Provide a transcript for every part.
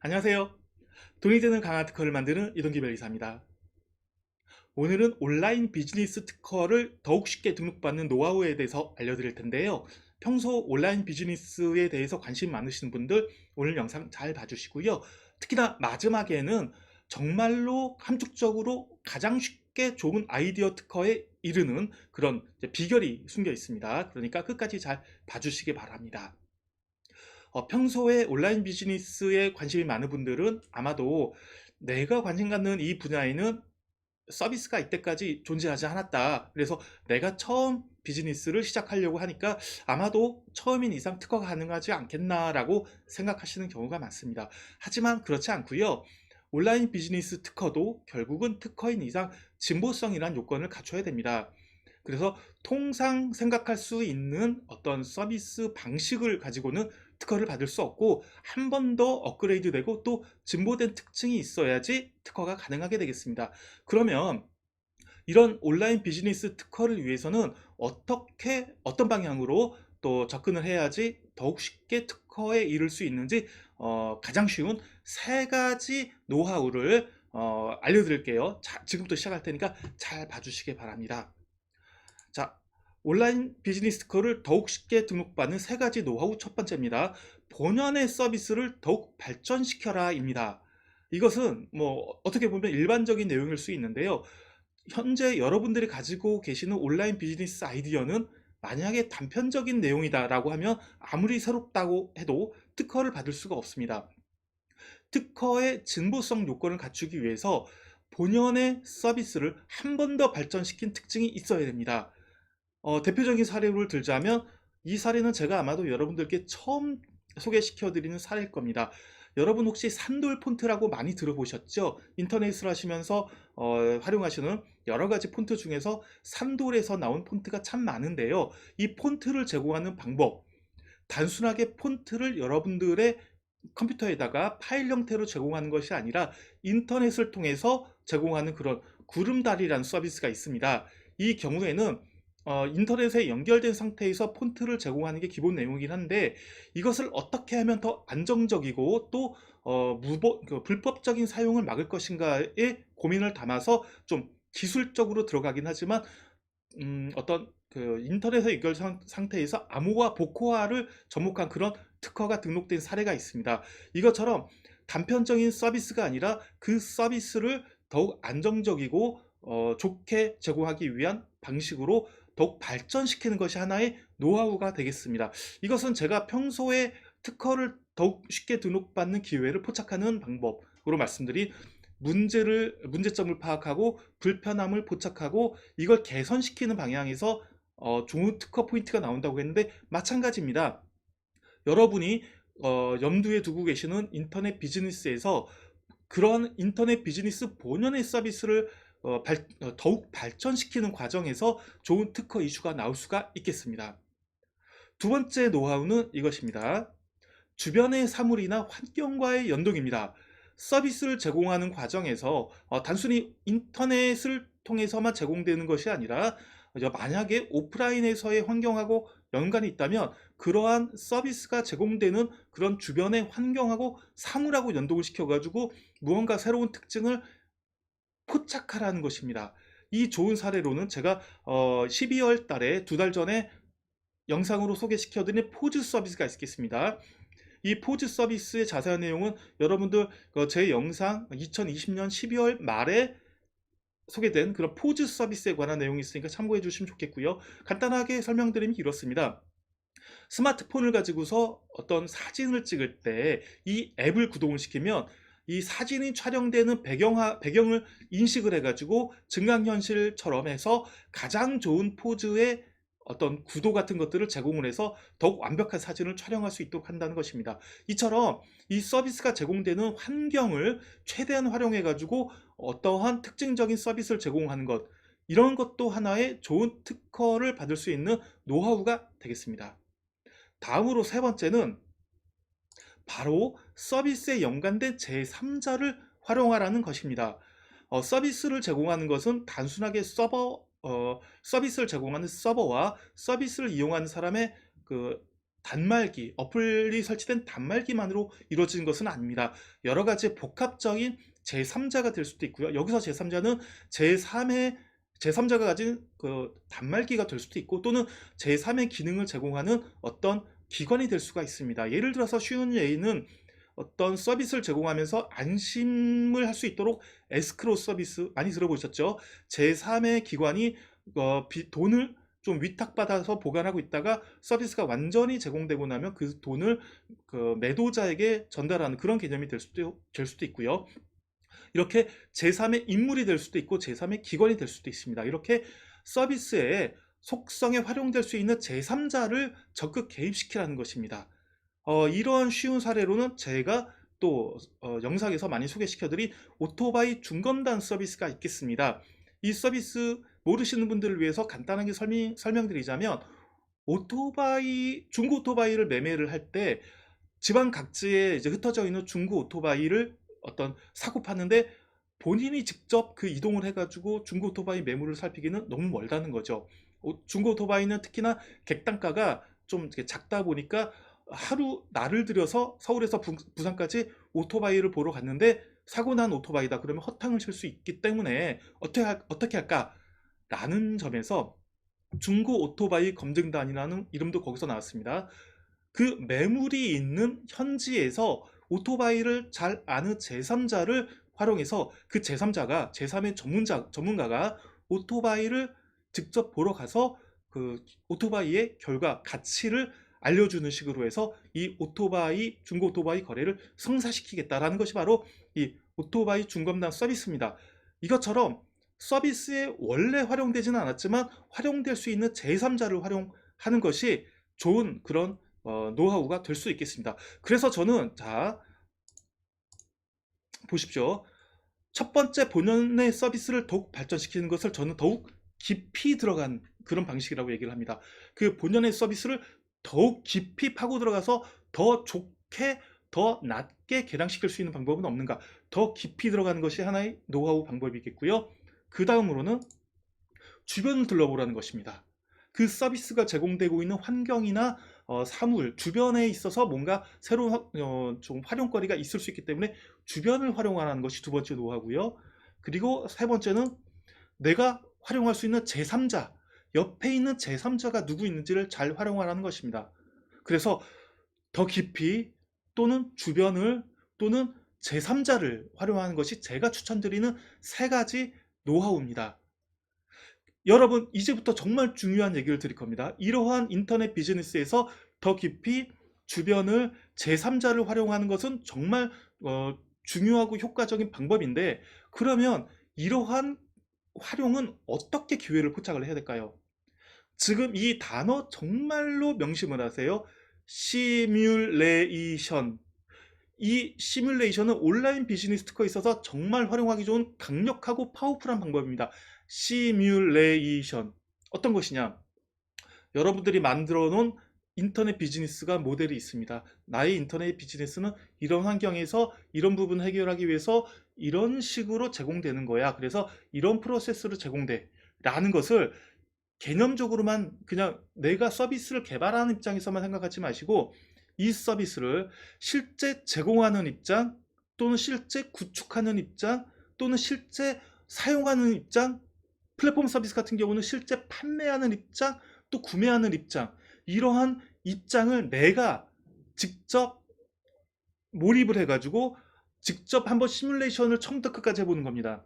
안녕하세요. 돈이 되는 강한 특허를 만드는 이동기 변리사입니다. 오늘은 온라인 비즈니스 특허를 더욱 쉽게 등록받는 노하우에 대해서 알려드릴 텐데요. 평소 온라인 비즈니스에 대해서 관심 많으신 분들 오늘 영상 잘 봐주시고요. 특히나 마지막에는 정말로 함축적으로 가장 쉽게 좋은 아이디어 특허에 이르는 그런 비결이 숨겨 있습니다. 그러니까 끝까지 잘 봐주시기 바랍니다. 평소에 온라인 비즈니스에 관심이 많은 분들은 아마도 내가 관심 갖는 이 분야에는 서비스가 이때까지 존재하지 않았다. 그래서 내가 처음 비즈니스를 시작하려고 하니까 아마도 처음인 이상 특허가 가능하지 않겠나라고 생각하시는 경우가 많습니다. 하지만 그렇지 않고요. 온라인 비즈니스 특허도 결국은 특허인 이상 진보성이란 요건을 갖춰야 됩니다. 그래서 통상 생각할 수 있는 어떤 서비스 방식을 가지고는 특허를 받을 수 없고 한 번 더 업그레이드 되고 또 진보된 특징이 있어야지 특허가 가능하게 되겠습니다. 그러면 이런 온라인 비즈니스 특허를 위해서는 어떤 방향으로 또 접근을 해야지 더욱 쉽게 특허에 이를 수 있는지 가장 쉬운 세 가지 노하우를 알려드릴게요. 자, 지금부터 시작할 테니까 잘 봐주시기 바랍니다. 자, 온라인 비즈니스 특허를 더욱 쉽게 등록받는 세 가지 노하우. 첫 번째입니다. 본연의 서비스를 더욱 발전시켜라입니다. 이것은 뭐 어떻게 보면 일반적인 내용일 수 있는데요. 현재 여러분들이 가지고 계시는 온라인 비즈니스 아이디어는 만약에 단편적인 내용이다라고 하면 아무리 새롭다고 해도 특허를 받을 수가 없습니다. 특허의 진보성 요건을 갖추기 위해서 본연의 서비스를 한 번 더 발전시킨 특징이 있어야 됩니다. 대표적인 사례를 들자면 이 사례는 제가 아마도 여러분들께 처음 소개시켜 드리는 사례일 겁니다. 여러분 혹시 산돌 폰트라고 많이 들어보셨죠? 인터넷을 하시면서 활용하시는 여러 가지 폰트 중에서 산돌에서 나온 폰트가 참 많은데요. 이 폰트를 제공하는 방법, 단순하게 폰트를 여러분들의 컴퓨터에다가 파일 형태로 제공하는 것이 아니라 인터넷을 통해서 제공하는 그런 구름다리라는 서비스가 있습니다. 이 경우에는 인터넷에 연결된 상태에서 폰트를 제공하는 게 기본 내용이긴 한데 이것을 어떻게 하면 더 안정적이고 또 불법적인 사용을 막을 것인가에 고민을 담아서 좀 기술적으로 들어가긴 하지만 어떤 그 인터넷의 연결 상태에서 암호화, 복호화를 접목한 그런 특허가 등록된 사례가 있습니다. 이것처럼 단편적인 서비스가 아니라 그 서비스를 더욱 안정적이고 좋게 제공하기 위한 방식으로 더욱 발전시키는 것이 하나의 노하우가 되겠습니다. 이것은 제가 평소에 특허를 더욱 쉽게 등록받는 기회를 포착하는 방법으로 말씀드린 문제점을 파악하고 불편함을 포착하고 이걸 개선시키는 방향에서 좋은 특허 포인트가 나온다고 했는데 마찬가지입니다. 여러분이 염두에 두고 계시는 인터넷 비즈니스에서 그런 인터넷 비즈니스 본연의 서비스를 더욱 발전시키는 과정에서 좋은 특허 이슈가 나올 수가 있겠습니다. 두 번째 노하우는 이것입니다. 주변의 사물이나 환경과의 연동입니다. 서비스를 제공하는 과정에서 단순히 인터넷을 통해서만 제공되는 것이 아니라 만약에 오프라인에서의 환경하고 연관이 있다면 그러한 서비스가 제공되는 그런 주변의 환경하고 사물하고 연동을 시켜가지고 무언가 새로운 특징을 포착하라는 것입니다. 이 좋은 사례로는 제가 12월 달에 2달 전에 영상으로 소개시켜드린 포즈 서비스가 있겠습니다. 이 포즈 서비스의 자세한 내용은 여러분들 제 영상 2020년 12월 말에 소개된 그런 포즈 서비스에 관한 내용이 있으니까 참고해 주시면 좋겠고요. 간단하게 설명드리면 이렇습니다. 스마트폰을 가지고서 어떤 사진을 찍을 때 이 앱을 구동을 시키면 이 사진이 촬영되는 배경을 인식을 해가지고 증강현실처럼 해서 가장 좋은 포즈의 어떤 구도 같은 것들을 제공을 해서 더욱 완벽한 사진을 촬영할 수 있도록 한다는 것입니다. 이처럼 이 서비스가 제공되는 환경을 최대한 활용해 가지고 어떠한 특징적인 서비스를 제공하는 것, 이런 것도 하나의 좋은 특허를 받을 수 있는 노하우가 되겠습니다. 다음으로 세 번째는 바로 서비스에 연관된 제3자를 활용하라는 것입니다. 서비스를 제공하는 것은 단순하게 서비스를 제공하는 서버와 서비스를 이용하는 사람의 그 단말기, 어플이 설치된 단말기만으로 이루어지는 것은 아닙니다. 여러 가지 복합적인 제3자가 될 수도 있고요. 여기서 제3자는 제3의 제3자가 가진 그 단말기가 될 수도 있고, 또는 제3의 기능을 제공하는 어떤 기관이 될 수가 있습니다. 예를 들어서 쉬운 예는 어떤 서비스를 제공하면서 안심을 할 수 있도록 에스크로 서비스 많이 들어보셨죠? 제3의 기관이 돈을 좀 위탁받아서 보관하고 있다가 서비스가 완전히 제공되고 나면 그 돈을 그 매도자에게 전달하는 그런 개념이 될 수도 있고요. 이렇게 제3의 인물이 될 수도 있고 제3의 기관이 될 수도 있습니다. 이렇게 서비스의 속성에 활용될 수 있는 제3자를 적극 개입시키라는 것입니다. 이런 쉬운 사례로는 제가 또 영상에서 많이 소개시켜드린 오토바이 중검단 서비스가 있겠습니다. 이 서비스 모르시는 분들을 위해서 간단하게 설명드리자면, 중고 오토바이를 매매를 할 때 지방 각지에 이제 흩어져 있는 중고 오토바이를 어떤 사고 파는데, 본인이 직접 그 이동을 해가지고 중고 오토바이 매물을 살피기는 너무 멀다는 거죠. 중고 오토바이는 특히나 객단가가 좀 이렇게 작다 보니까 하루 날을 들여서 서울에서 부산까지 오토바이를 보러 갔는데 사고 난 오토바이다 그러면 허탕을 칠 수 있기 때문에 어떻게 할까라는 점에서 중고 오토바이 검증단이라는 이름도 거기서 나왔습니다. 그 매물이 있는 현지에서 오토바이를 잘 아는 제3자를 활용해서 그 제3자가 제3의 전문가가 오토바이를 직접 보러 가서 그 오토바이의 결과 가치를 알려주는 식으로 해서 이 중고 오토바이 거래를 성사시키겠다라는 것이 바로 이 오토바이 중검단 서비스입니다. 이것처럼 서비스에 원래 활용되지는 않았지만 활용될 수 있는 제3자를 활용하는 것이 좋은 그런 노하우가 될 수 있겠습니다. 그래서 저는, 자 보십시오. 첫 번째, 본연의 서비스를 더욱 발전시키는 것을 저는 더욱 깊이 들어간 그런 방식이라고 얘기를 합니다. 그 본연의 서비스를 더욱 깊이 파고 들어가서 더 좋게, 더 낮게 개량시킬 수 있는 방법은 없는가? 더 깊이 들어가는 것이 하나의 노하우 방법이겠고요. 그 다음으로는 주변을 둘러보라는 것입니다. 그 서비스가 제공되고 있는 환경이나 사물, 주변에 있어서 뭔가 새로운 좀 활용거리가 있을 수 있기 때문에 주변을 활용하라는 것이 두 번째 노하우고요. 그리고 세 번째는 내가 활용할 수 있는 제3자, 옆에 있는 제3자가 누구 있는지를 잘 활용하라는 것입니다. 그래서 더 깊이, 또는 주변을, 또는 제3자를 활용하는 것이 제가 추천드리는 세 가지 노하우입니다. 여러분, 이제부터 정말 중요한 얘기를 드릴 겁니다. 이러한 인터넷 비즈니스에서 더 깊이 주변을, 제3자를 활용하는 것은 정말 중요하고 효과적인 방법인데, 그러면 이러한 활용은 어떻게 기회를 포착을 해야 될까요? 지금 이 단어 정말로 명심을 하세요. 시뮬레이션. 이 시뮬레이션은 온라인 비즈니스 특허에 있어서 정말 활용하기 좋은 강력하고 파워풀한 방법입니다. 시뮬레이션. 어떤 것이냐? 여러분들이 만들어 놓은 인터넷 비즈니스가 모델이 있습니다. 나의 인터넷 비즈니스는 이런 환경에서 이런 부분을 해결하기 위해서 이런 식으로 제공되는 거야. 그래서 이런 프로세스로 제공돼. 라는 것을 개념적으로만 그냥 내가 서비스를 개발하는 입장에서만 생각하지 마시고, 이 서비스를 실제 제공하는 입장, 또는 실제 구축하는 입장, 또는 실제 사용하는 입장, 플랫폼 서비스 같은 경우는 실제 판매하는 입장, 또 구매하는 입장, 이러한 입장을 내가 직접 몰입을 해가지고 직접 한번 시뮬레이션을 처음부터 끝까지 해보는 겁니다.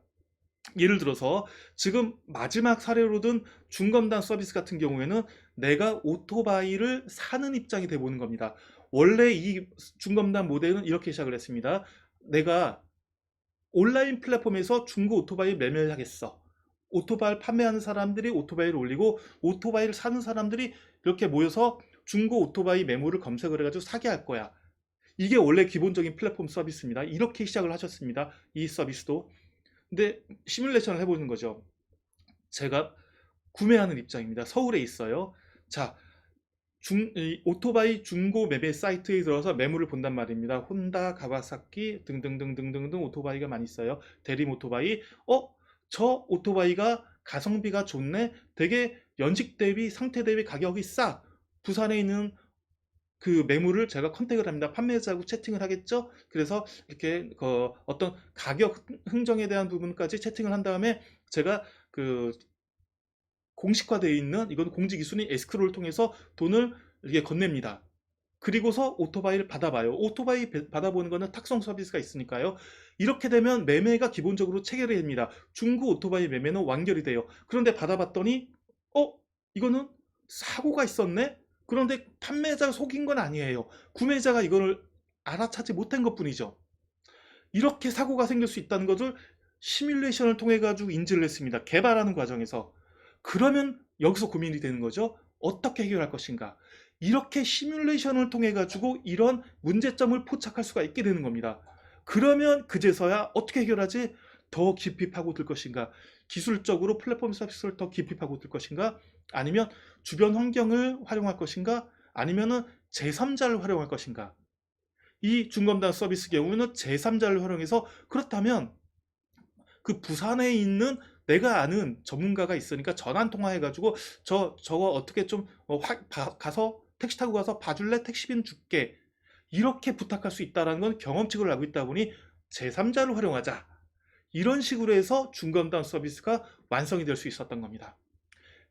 예를 들어서 지금 마지막 사례로 든 중검단 서비스 같은 경우에는 내가 오토바이를 사는 입장이 돼보는 겁니다. 원래 이 중검단 모델은 이렇게 시작을 했습니다. 내가 온라인 플랫폼에서 중고 오토바이 매매를 하겠어. 오토바이를 판매하는 사람들이 오토바이를 올리고 오토바이를 사는 사람들이 이렇게 모여서 중고 오토바이 매물을 검색을 해가지고 사게 할 거야. 이게 원래 기본적인 플랫폼 서비스입니다. 이렇게 시작을 하셨습니다. 이 서비스도. 근데 시뮬레이션을 해보는 거죠. 제가 구매하는 입장입니다. 서울에 있어요. 자, 오토바이 중고 매매 사이트에 들어서 매물을 본단 말입니다. 혼다, 가와사키 등등등등등등 오토바이가 많이 있어요. 대림 오토바이. 저 오토바이가 가성비가 좋네. 되게 연식 대비 상태 대비 가격이 싸. 부산에 있는 그 매물을 제가 컨택을 합니다. 판매자하고 채팅을 하겠죠. 그래서 이렇게 어떤 가격 흥정에 대한 부분까지 채팅을 한 다음에 제가 그 공식화되어 있는, 이건 공지 기순인 에스크로를 통해서 돈을 이렇게 건넵니다. 그리고서 오토바이를 받아봐요. 오토바이 받아보는 거는 탁송 서비스가 있으니까요. 이렇게 되면 매매가 기본적으로 체결이 됩니다. 중고 오토바이 매매는 완결이 돼요. 그런데 받아봤더니 어? 이거는 사고가 있었네? 그런데 판매자가 속인 건 아니에요. 구매자가 이거를 알아차지 못한 것뿐이죠. 이렇게 사고가 생길 수 있다는 것을 시뮬레이션을 통해 가지고 인지를 했습니다. 개발하는 과정에서. 그러면 여기서 고민이 되는 거죠. 어떻게 해결할 것인가? 이렇게 시뮬레이션을 통해 가지고 이런 문제점을 포착할 수가 있게 되는 겁니다. 그러면 그제서야 어떻게 해결하지? 더 깊이 파고들 것인가? 기술적으로 플랫폼 서비스를 더 깊이 파고들 것인가? 아니면 주변 환경을 활용할 것인가? 아니면은 제3자를 활용할 것인가? 이 중검단 서비스 경우는 제3자를 활용해서, 그렇다면 그 부산에 있는 내가 아는 전문가가 있으니까 전화 통화해가지고 저거 어떻게 좀 가서 택시 타고 가서 봐줄래? 택시비는 줄게. 이렇게 부탁할 수 있다는 건 경험칙을 알고 있다 보니 제3자를 활용하자. 이런 식으로 해서 중검단 서비스가 완성이 될 수 있었던 겁니다.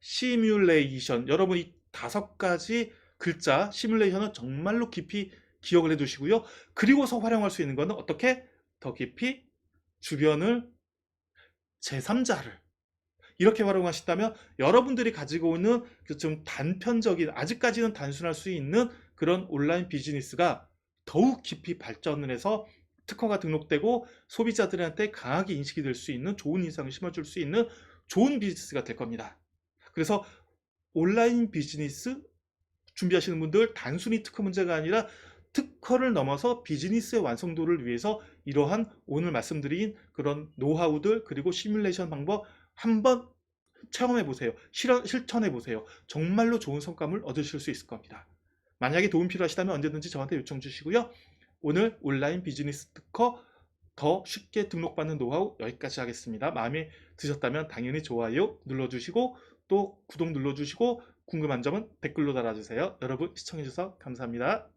시뮬레이션, 여러분 이 5가지 글자 시뮬레이션은 정말로 깊이 기억을 해 두시고요. 그리고서 활용할 수 있는 거는 어떻게? 더 깊이 주변을, 제3자를 이렇게 활용하신다면 여러분들이 가지고 있는 그 좀 단편적인, 아직까지는 단순할 수 있는 그런 온라인 비즈니스가 더욱 깊이 발전을 해서 특허가 등록되고 소비자들한테 강하게 인식이 될 수 있는, 좋은 인상을 심어줄 수 있는 좋은 비즈니스가 될 겁니다. 그래서 온라인 비즈니스 준비하시는 분들, 단순히 특허 문제가 아니라 특허를 넘어서 비즈니스의 완성도를 위해서 이러한 오늘 말씀드린 그런 노하우들, 그리고 시뮬레이션 방법 한번 체험해 보세요. 실천해 보세요. 정말로 좋은 성과물 얻으실 수 있을 겁니다. 만약에 도움 필요하시다면 언제든지 저한테 요청 주시고요. 오늘 온라인 비즈니스 특허 더 쉽게 등록받는 노하우 여기까지 하겠습니다. 마음에 드셨다면 당연히 좋아요 눌러주시고, 또 구독 눌러주시고, 궁금한 점은 댓글로 달아주세요. 여러분 시청해주셔서 감사합니다.